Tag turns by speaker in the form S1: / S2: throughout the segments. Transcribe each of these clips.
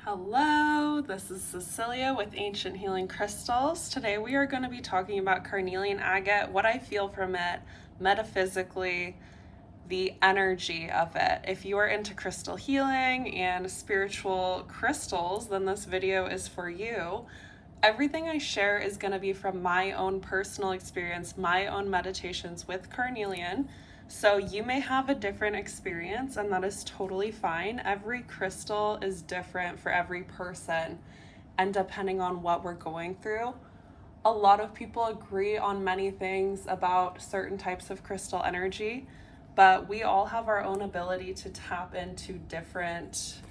S1: Hello, this is Cecilia with Ancient Healing Crystals. Today we are going to be talking about Carnelian Agate, what I feel from it, metaphysically, the energy of it. If you are into crystal healing and spiritual crystals, then this video is for you. Everything I share is going to be from my own personal experience, my own meditations with carnelian. So you may have a different experience, and that is totally fine. Every crystal is different for every person, and depending on what we're going through. A lot of people agree on many things about certain types of crystal energy, but we all have our own ability to tap into different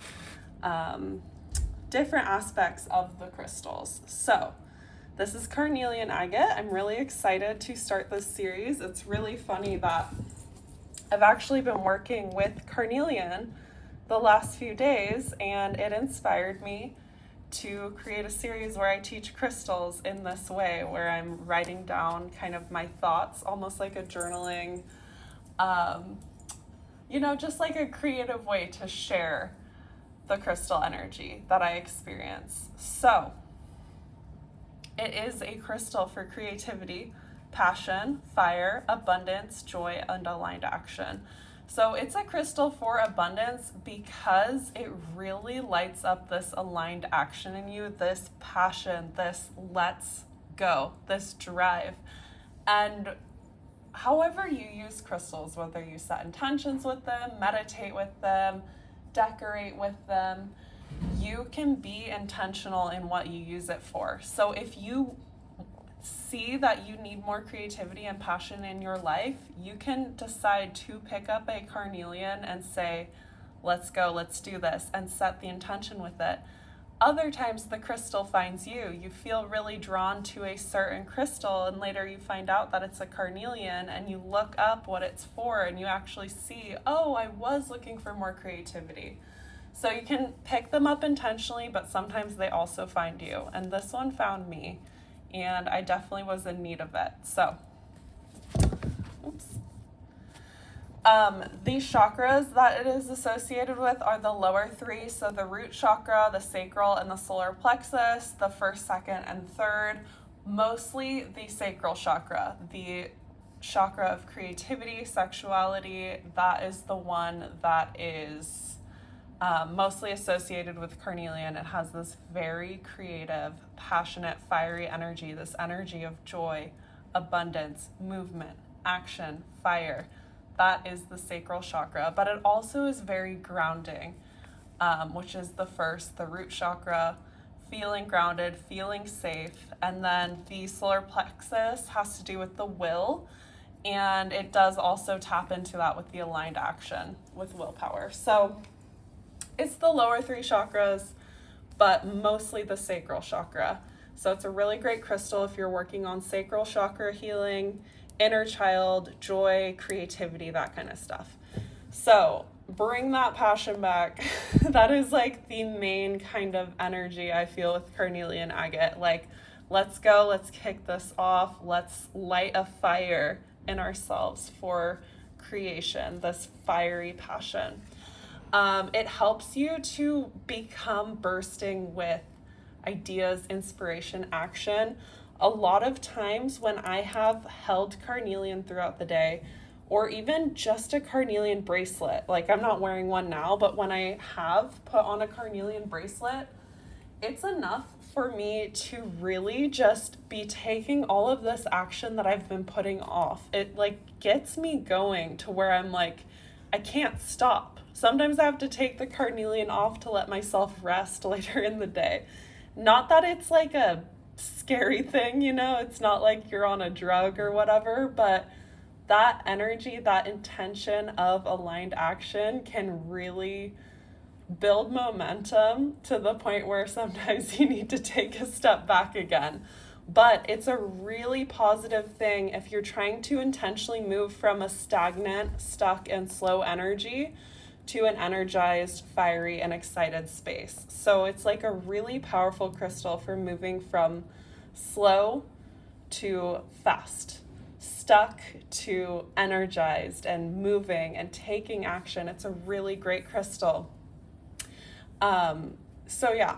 S1: aspects of the crystals. So this is Carnelian Agate. I'm really excited to start this series. It's really funny that I've actually been working with carnelian the last few days, and it inspired me to create a series where I teach crystals in this way, where I'm writing down kind of my thoughts, almost like a journaling, just like a creative way to share the crystal energy that I experience. So it is a crystal for creativity, passion, fire, abundance, joy, and aligned action. So it's a crystal for abundance because it really lights up this aligned action in you, this passion, this let's go, this drive. And however you use crystals, whether you set intentions with them, meditate with them, decorate with them, you can be intentional in what you use it for. So if you see that you need more creativity and passion in your life, you can decide to pick up a carnelian and say, let's go, let's do this, and set the intention with it. Other times the crystal finds you. You feel really drawn to a certain crystal, and later you find out that it's a carnelian, and you look up what it's for, and you actually see, oh, I was looking for more creativity. So you can pick them up intentionally, but sometimes they also find you. And this one found me, and I definitely was in need of it. So, these chakras that it is associated with are the lower three. So the root chakra, the sacral, and the solar plexus, the first, second, and third. Mostly the sacral chakra, the chakra of creativity, sexuality. That is the one that is mostly associated with carnelian. It has this very creative, passionate, fiery energy, this energy of joy, abundance, movement, action, fire. That is the sacral chakra, but it also is very grounding, which is the first, the root chakra, feeling grounded, feeling safe. And then the solar plexus has to do with the will, and it does also tap into that with the aligned action with willpower. So it's the lower three chakras, but mostly the sacral chakra. So it's a really great crystal if you're working on sacral chakra healing, inner child, joy, creativity, that kind of stuff. So bring that passion back. That is like the main kind of energy I feel with Carnelian Agate. Like, let's go, let's kick this off. Let's light a fire in ourselves for creation, this fiery passion. It helps you to become bursting with ideas, inspiration, action. A lot of times when I have held carnelian throughout the day, or even just a carnelian bracelet, like I'm not wearing one now, but when I have put on a carnelian bracelet, it's enough for me to really just be taking all of this action that I've been putting off. It like gets me going to where I'm like, I can't stop. Sometimes I have to take the carnelian off to let myself rest later in the day. Not that it's like a scary thing, it's not like you're on a drug or whatever, but that energy, that intention of aligned action can really build momentum to the point where sometimes you need to take a step back again. But it's a really positive thing if you're trying to intentionally move from a stagnant, stuck, and slow energy to an energized, fiery, and excited space. So it's like a really powerful crystal for moving from slow to fast, stuck to energized and moving and taking action. It's a really great crystal. So yeah,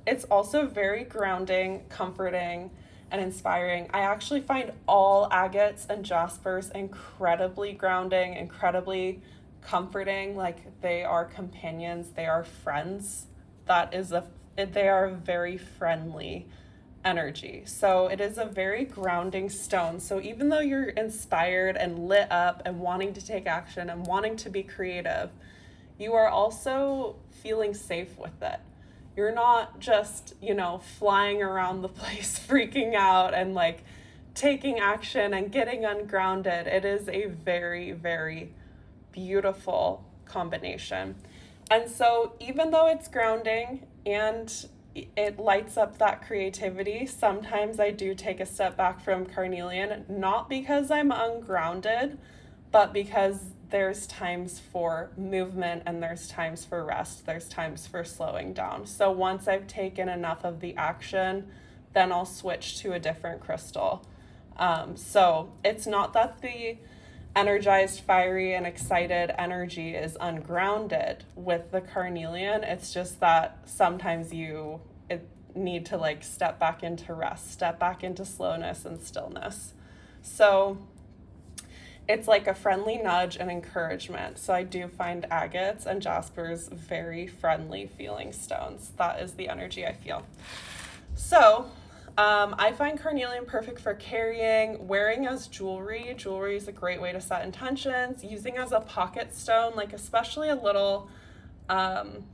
S1: it's also very grounding, comforting, and inspiring. I actually find all agates and jaspers incredibly grounding, incredibly comforting. Like, they are companions, they are friends. They are very friendly energy. So it is a very grounding stone. So even though you're inspired and lit up and wanting to take action and wanting to be creative, you are also feeling safe with it. You're not just, flying around the place freaking out and like taking action and getting ungrounded. It is a very, very beautiful combination. And so even though it's grounding and it lights up that creativity, sometimes I do take a step back from carnelian, not because I'm ungrounded, but because there's times for movement and there's times for rest, there's times for slowing down. So once I've taken enough of the action, then I'll switch to a different crystal. So it's not that the energized, fiery, and excited energy is ungrounded with the carnelian. It's just that sometimes you need to like step back into rest, step back into slowness and stillness. So it's like a friendly nudge and encouragement. So I do find agates and jaspers very friendly feeling stones. That is the energy I feel. So I find carnelian perfect for carrying, wearing as jewelry. Jewelry is a great way to set intentions, using as a pocket stone, like especially a little palm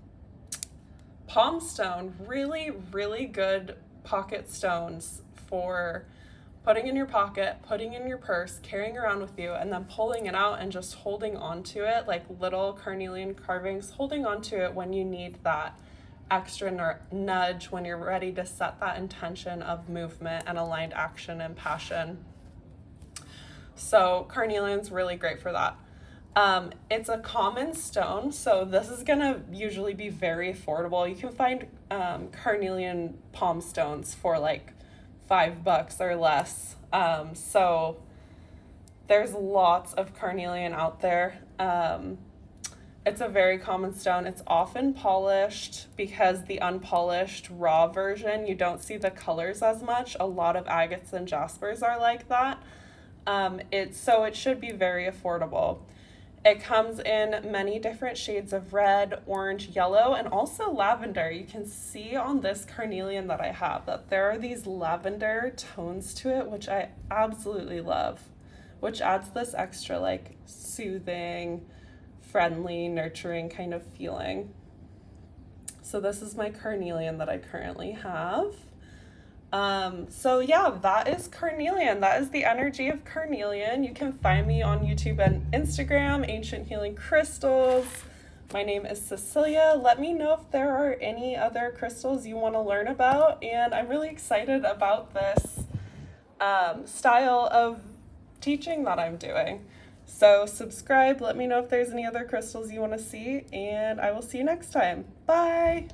S1: stone. Really, really good pocket stones for putting in your pocket, putting in your purse, carrying around with you, and then pulling it out and just holding on to it, like little carnelian carvings, holding on to it when you need that extra nudge, when you're ready to set that intention of movement and aligned action and passion. So carnelian's really great for that. It's a common stone, so this is gonna usually be very affordable. You can find carnelian palm stones for like $5 or less. So there's lots of carnelian out there. It's a very common stone. It's often polished because the unpolished raw version, you don't see the colors as much. A lot of agates and jaspers are like that. So it should be very affordable. It comes in many different shades of red, orange, yellow, and also lavender. You can see on this carnelian that I have that there are these lavender tones to it, which I absolutely love, which adds this extra like soothing, friendly, nurturing kind of feeling. So this is my carnelian that I currently have. So yeah, that is carnelian. That is the energy of carnelian. You can find me on YouTube and Instagram, Ancient Healing Crystals. My name is Cecilia. Let me know if there are any other crystals you want to learn about. And I'm really excited about this style of teaching that I'm doing. So subscribe, let me know if there's any other crystals you want to see, and I will see you next time. Bye!